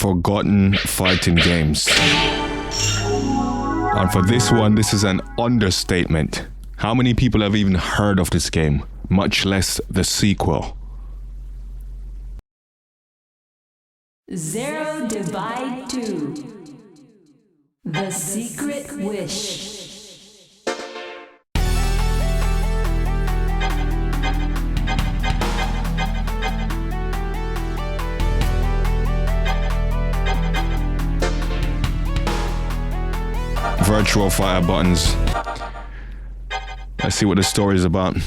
forgotten fighting games. And for this one, this is an understatement. How many people have even heard of this game, much less the sequel? Zero Divide 2. The Secret Wish. Virtual fire buttons. Let's see what the story is about.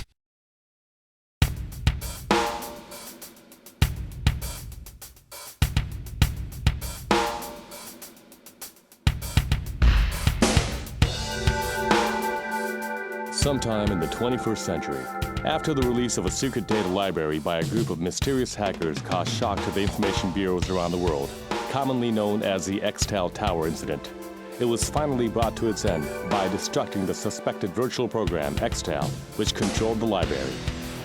Sometime in the 21st century, after the release of a secret data library by a group of mysterious hackers caused shock to the information bureaus around the world, commonly known as the Xtal Tower incident, it was finally brought to its end by destructing the suspected virtual program Xtal, which controlled the library.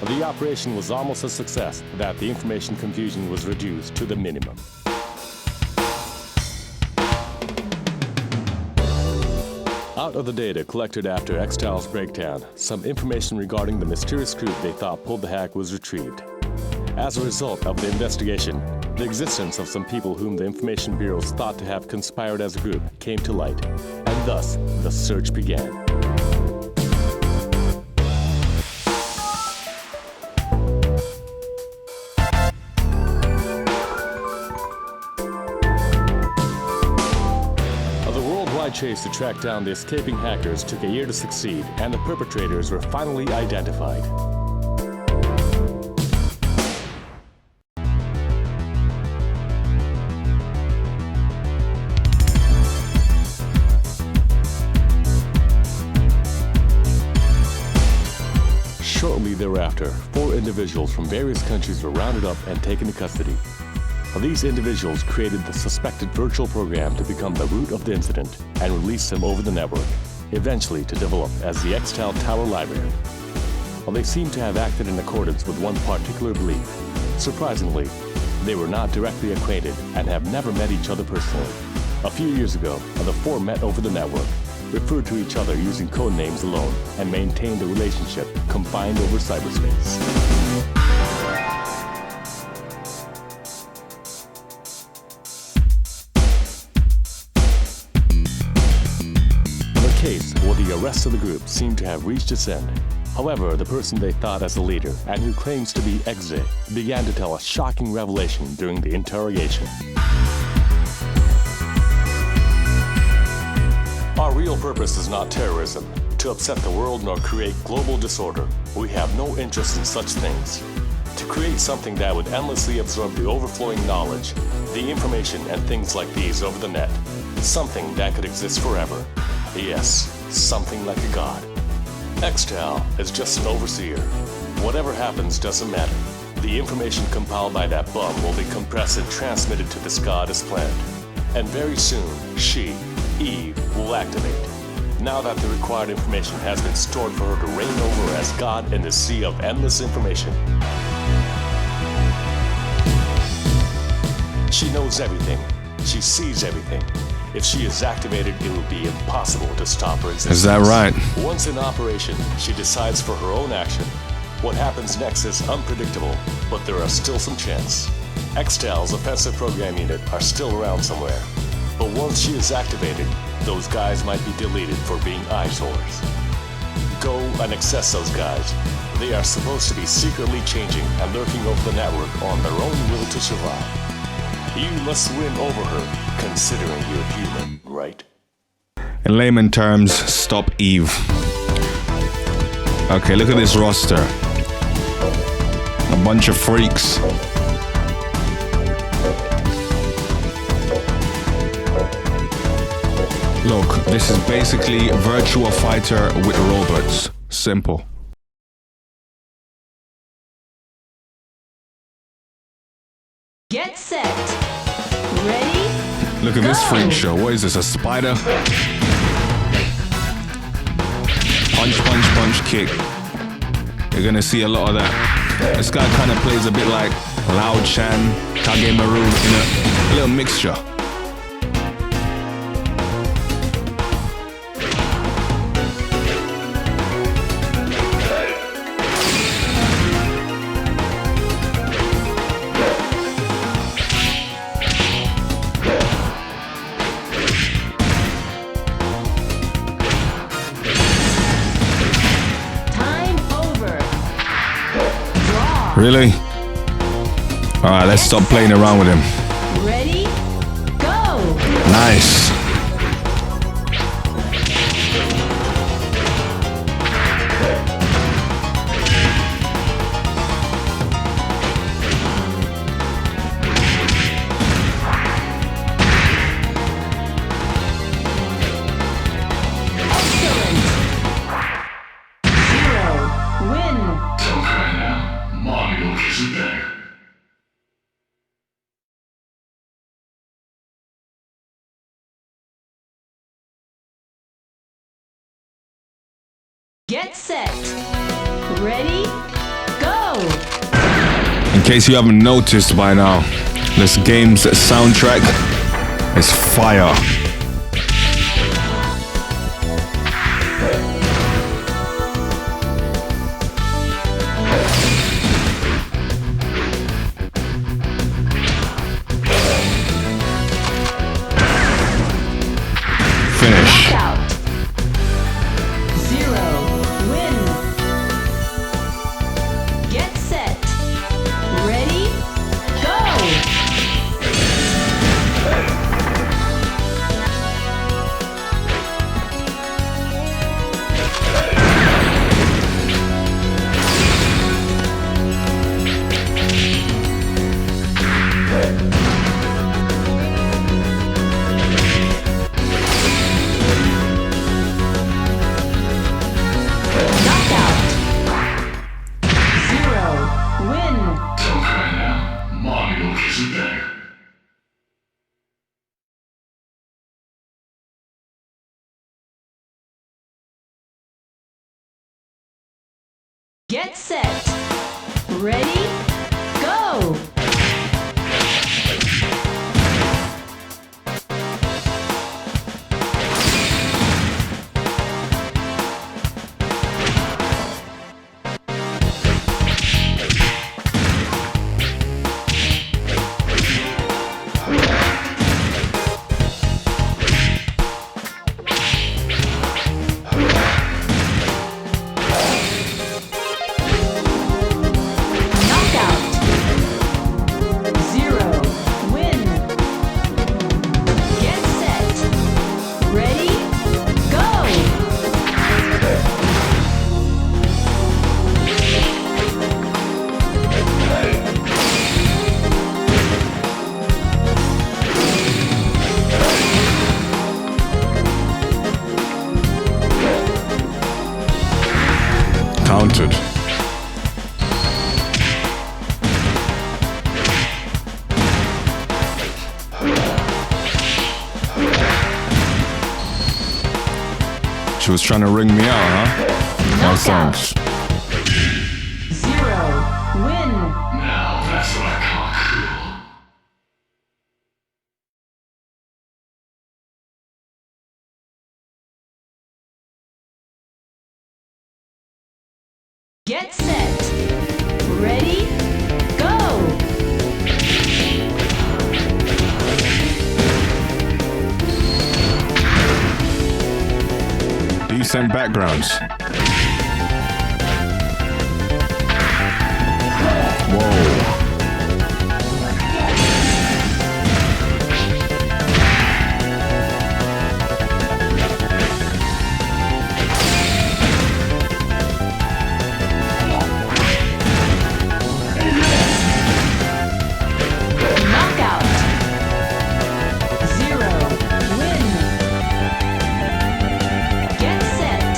The operation was almost a success that the information confusion was reduced to the minimum. Out of the data collected after Xtal's breakdown, some information regarding the mysterious group they thought pulled the hack was retrieved. As a result of the investigation, the existence of some people whom the information bureaus thought to have conspired as a group came to light, and thus the search began. The worldwide chase to track down the escaping hackers took a year to succeed, and the perpetrators were finally identified. Shortly thereafter, 4 individuals from various countries were rounded up and taken to custody. These individuals created the suspected virtual program to become the root of the incident and released them over the network, eventually to develop as the Xtal Tower Library. They seem to have acted in accordance with one particular belief. Surprisingly, they were not directly acquainted and have never met each other personally. A few years ago, the 4 met over the network, referred to each other using code names alone, and maintained a relationship confined over cyberspace. The case, or the arrest of the group, seemed to have reached its end. However, the person they thought as a leader, and who claims to be Exe, began to tell a shocking revelation during the interrogation. Our real purpose is not terrorism, to upset the world nor create global disorder. We have no interest in such things. To create something that would endlessly absorb the overflowing knowledge, the information and things like these over the net. Something that could exist forever. Yes, something like a god. Xtal is just an overseer. Whatever happens doesn't matter. The information compiled by that bum will be compressed and transmitted to this god as planned. And very soon, she, Eve, will activate. Now that the required information has been stored for her to reign over as God in the sea of endless information. She knows everything. She sees everything. If she is activated, it will be impossible to stop her existence. Is that right? Once in operation, she decides for her own action. What happens next is unpredictable, but there are still some chance. Xtal's offensive program unit are still around somewhere. But once she is activated, those guys might be deleted for being eyesores. Go and access those guys. They are supposed to be secretly changing and lurking over the network on their own will to survive. You must win over her, considering you're human, right? In layman terms, stop Eve. Okay, look at this roster. A bunch of freaks. Look, this is basically Virtua Fighter with robots. Simple. Get set. Ready? Look at this freak show. What is this, a spider? Punch, punch, punch, kick. You're gonna see a lot of that. This guy kind of plays a bit like Lao Chan, Kage Maru in a little mixture. Really? Alright, let's stop playing around with him. Ready? Go! Nice. Excellent! 0. Win! Get set. Ready? Go! In case you haven't noticed by now, this game's soundtrack is fire. Finish. Out. 0. Win. Get set. Ready? Go! Knockout. 0. Win. Get set. Ready? Go! Knockout. 0. Win. Get set. Ready? Go! Counted. She was trying to ring me out, huh? No Knockout. thanks. 0. Win. Now that's what I call cool. Get set. Ready? Go! Decent backgrounds. Whoa. Knockout. 0. Win. Get set.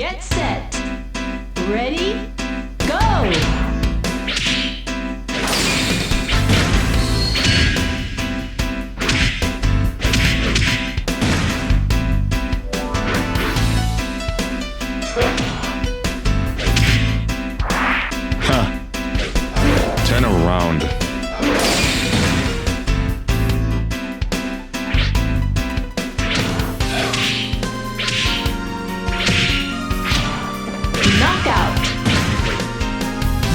Get set. Ready? Go! Turn around. Knockout.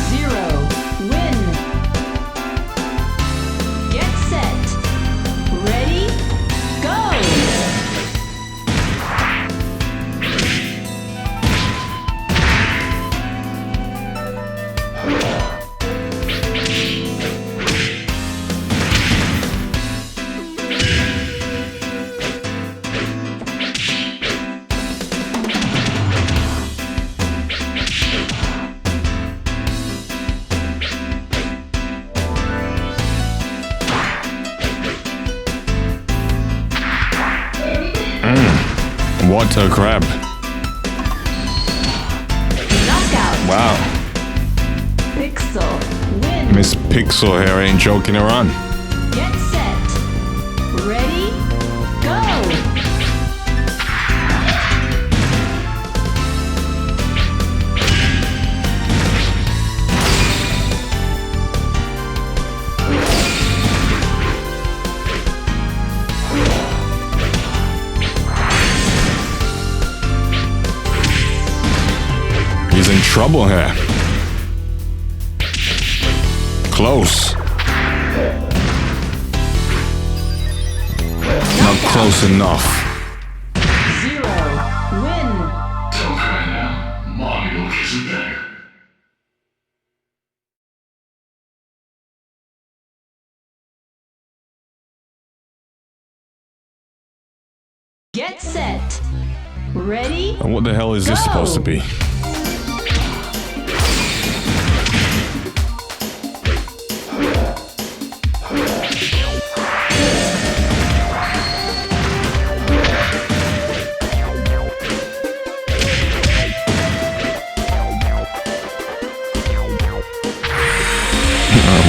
0. Win. Get set. Ready? Go! What a crab. Knockout. Wow. Pixel. Win. Miss Pixel here ain't joking around. Get set. Ready? Go! He's in trouble here. Close. Not close enough. 0. Win. Don't cry now. Mommy will kiss you better. Get set. Ready? And what the hell is this Go. supposed to be?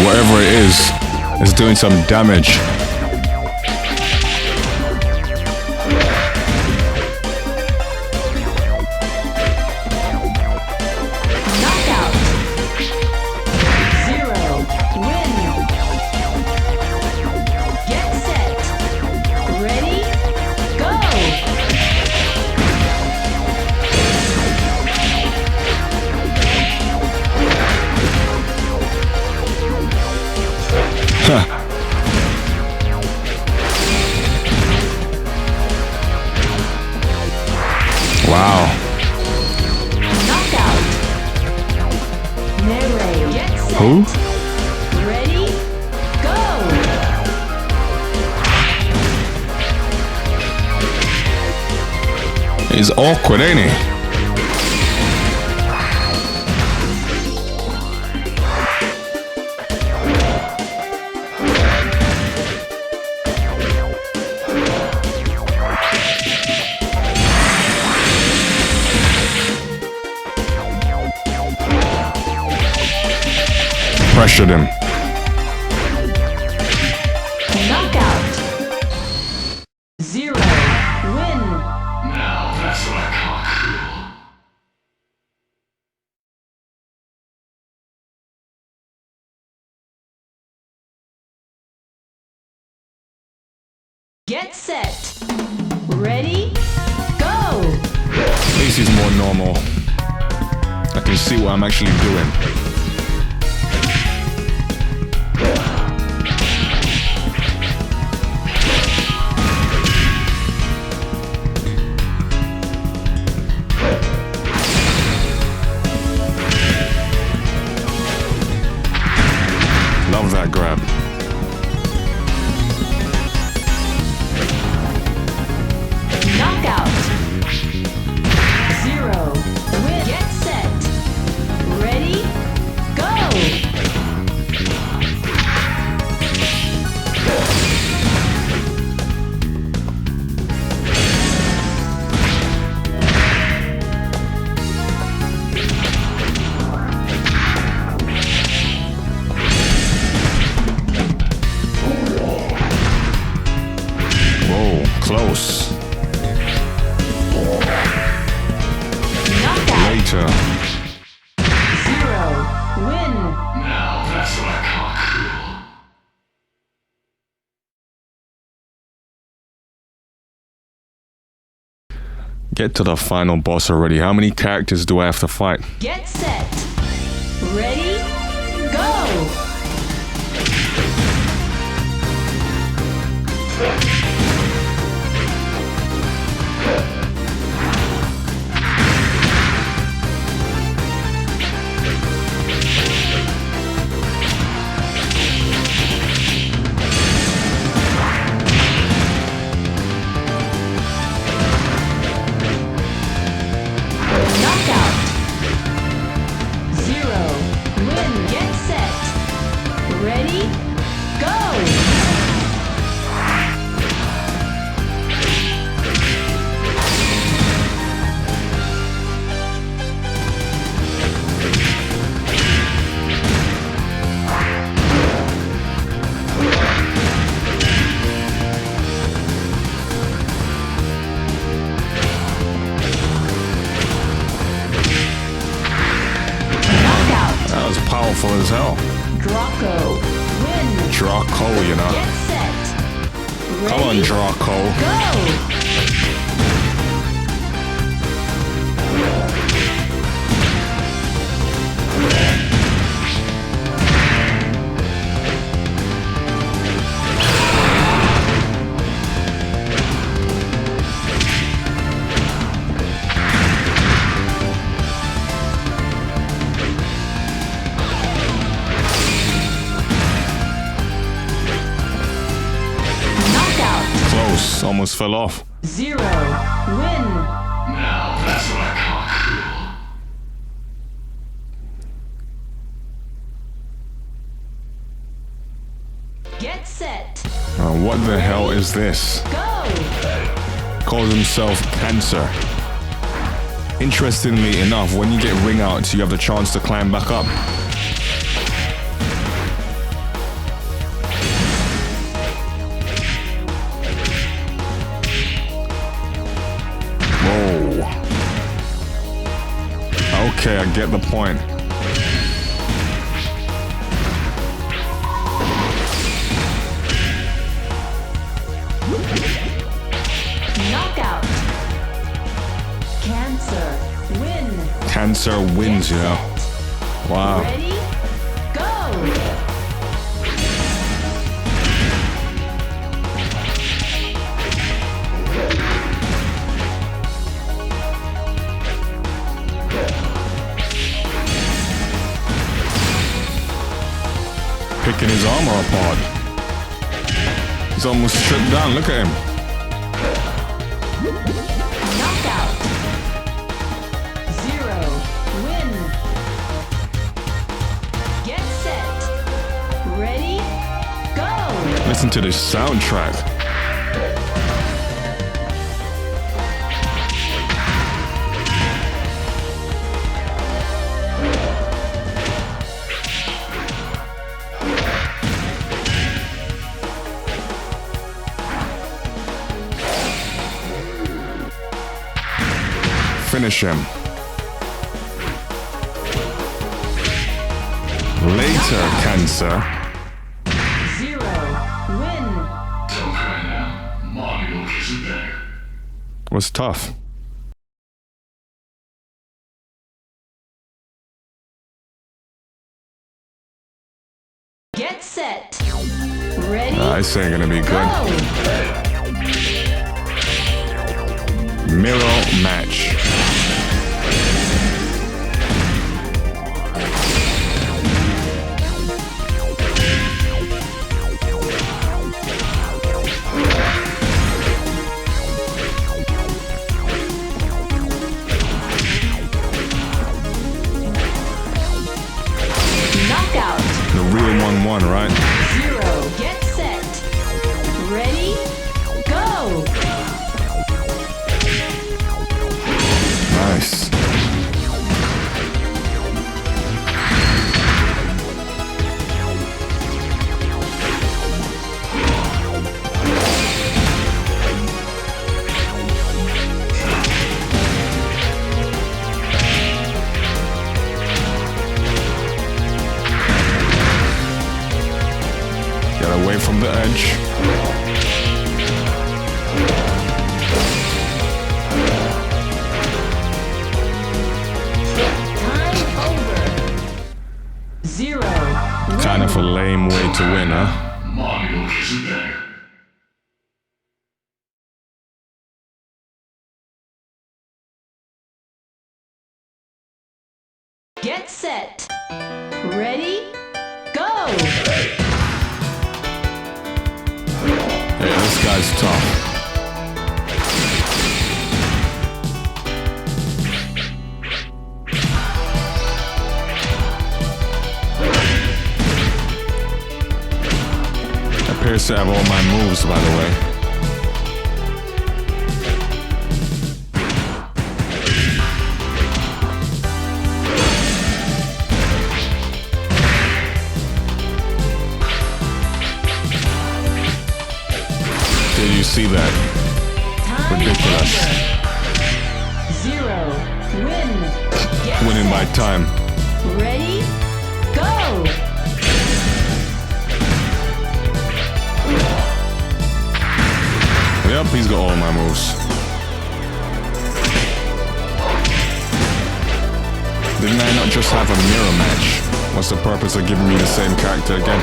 Whatever it is, it's doing some damage. Knockout. 0. Win. Get set. Ready? Go! Wow. Knockout. Narrate. Get set. Who? Ready? Go! He's awkward, ain't he? Pressured him. Knockout. 0. Win. Now that's what I call cool. Get set. Ready? Go! At least he's more normal. I can see what I'm actually doing. Love that grab. Knockout. 0. Win. Get set. Ready? Go! Get to the final boss already. How many characters do I have to fight? Get set. Ready? Go! Knockout. 0. Win. Get set. Ready? Go! Knockout. That was powerful as hell. Draco. Win. Draco, you know. Get set. Come on, Ready? Draco. Go! Knockout. Close. Almost fell off. 0. Win. Now that's what I call cool. Get set. What the hell is this? Go! Calls himself Cancer. Interestingly enough, when you get ring outs, you have the chance to climb back up. Whoa. Okay, I get the point. Knockout. Cancer. Win. Cancer wins, you know. Set. Wow. Ready? Go! Picking his armor apart. He's almost stripped down. Look at him. Knockout. 0. Win. Get set. Ready? Go! Listen to this soundtrack. Finish him. Later, Cancer. 0. Win. Don't cry now. Mommy will kiss you better. Was tough. Get set. Ready? This ain't gonna be good. Go! Mirror match. Knockout. The real 1-1, right? 0. Get set. Ready? Go! Nice. Get away from the edge. 0. Kind of a lame way to win, huh? マーニの決断 Get set. Ready? Go! Yeah, this guy's tough. Appears to have all my moves, by the way. Did you see that? Time Ridiculous. over. 0. Win. Get Winning by set. time. Ready? Go! Yep, he's got all my moves. Didn't I not just have a mirror match? What's the purpose of giving me the same character again?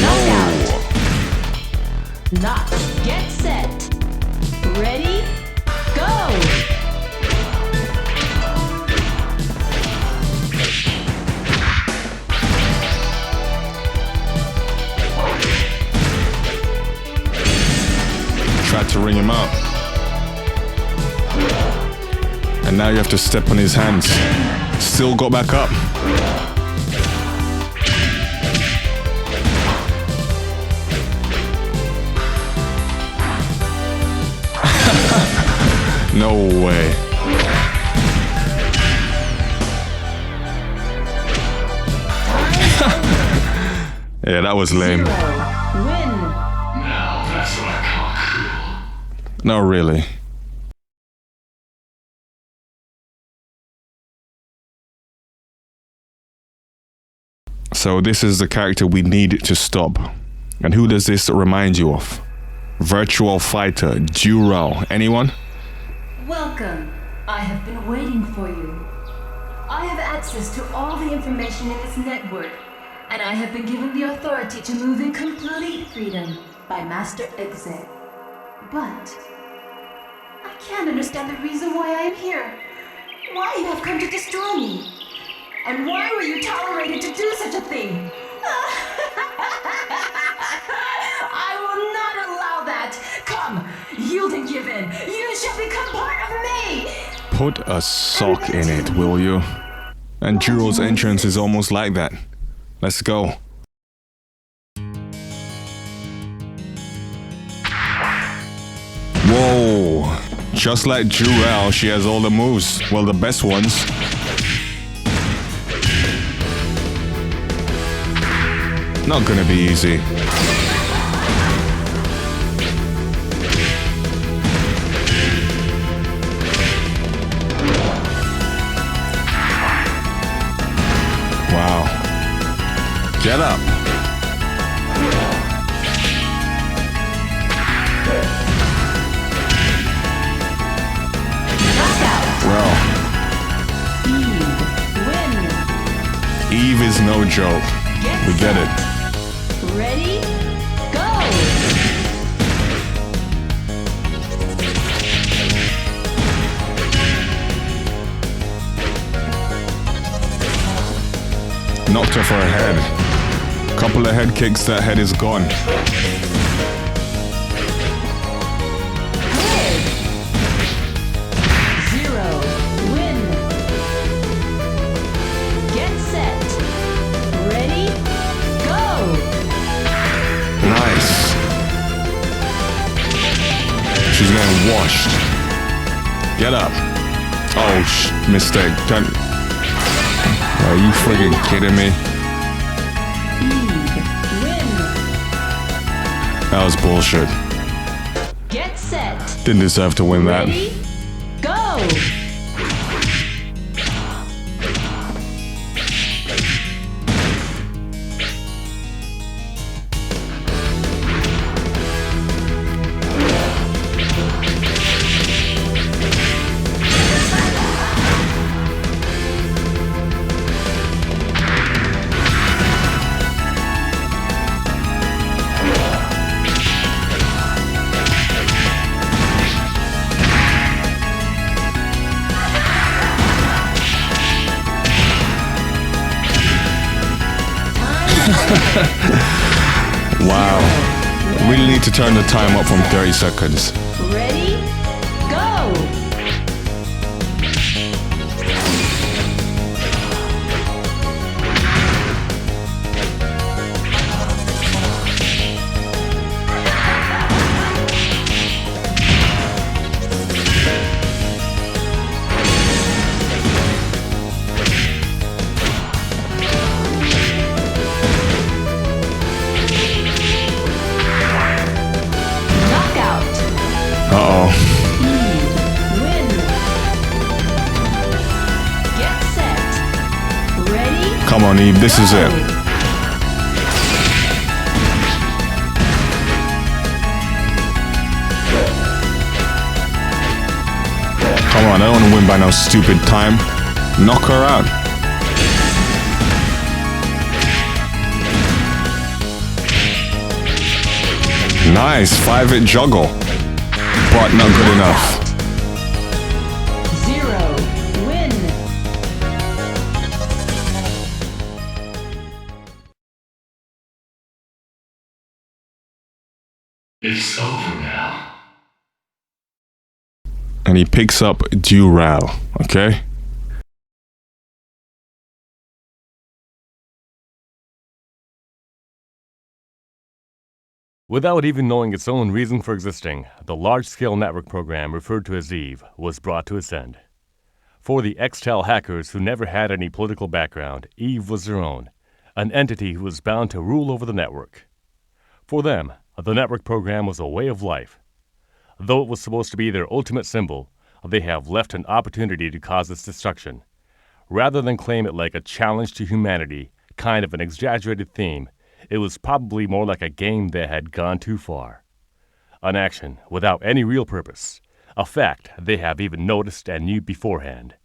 Knockout. Knock. Get set. Ready? Go! Tried to ring him out. And now you have to step on his hands. Still got back up. No way. Yeah, that was 0. lame. Win. Now that's what I call cool. Not really. So this is the character we need to stop. And who does this remind you of? Virtual Fighter, Dural. Anyone? Welcome. I have been waiting for you. I have access to all the information in this network, and I have been given the authority to move in complete freedom by Master Exec. But I can't understand the reason why I am here. Why you have come to destroy me. And why were you tolerated to do such a thing? I will not allow that. Come, yield and give in. You shall become part of me. Put a sock in it, will you? And Dural's entrance is almost like that. Let's go. Whoa. Just like Dural, she has all the moves. Well, the best ones. Not gonna be easy. Wow. Get up. Well, Win. Eve is no joke. We get it. Ready? Go! Knocked her for her head. Couple of head kicks, that head is gone. Good. 0. Win. Get set. Ready? Go! Nice. She's getting washed. Get up. Oh, mistake. Are you friggin' kidding me? Win. That was bullshit. Get set. Didn't deserve to win that. Ready? Go! Wow. Really need to turn the time up from 30 seconds. Ready? Go! Knockout! Uh-oh. Win! Get set! Ready? Come on, Eve, this is it. Go! Come on, I don't want to win by no stupid time. Knock her out. Nice, 5-hit juggle. But not good enough. 0. Win! It's over now. And he picks up Dural, okay? Without even knowing its own reason for existing, the large-scale network program referred to as Eve was brought to its end. For the Extel hackers who never had any political background, Eve was their own, an entity who was bound to rule over the network. For them, the network program was a way of life. Though it was supposed to be their ultimate symbol, they have left an opportunity to cause its destruction. Rather than claim it like a challenge to humanity, kind of an exaggerated theme, it was probably more like a game that had gone too far. An action without any real purpose, a fact they have even noticed and knew beforehand.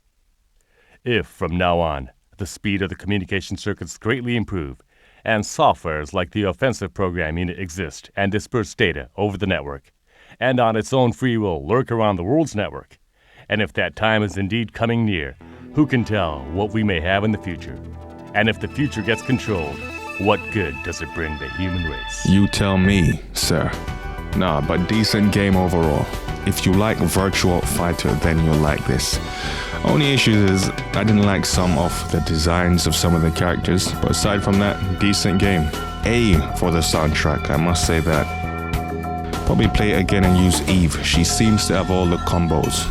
If, from now on, the speed of the communication circuits greatly improve, and softwares like the offensive program unit exist and disperse data over the network, and on its own free will lurk around the world's network, and if that time is indeed coming near, who can tell what we may have in the future? And if the future gets controlled, what good does it bring the human race? You tell me, sir. Nah, but decent game overall. If you like Virtua Fighter, then you'll like this. Only issue is I didn't like some of the designs of some of the characters, but aside from that, decent game. A for the soundtrack, I must say that. Probably play it again and use Eve. She seems to have all the combos.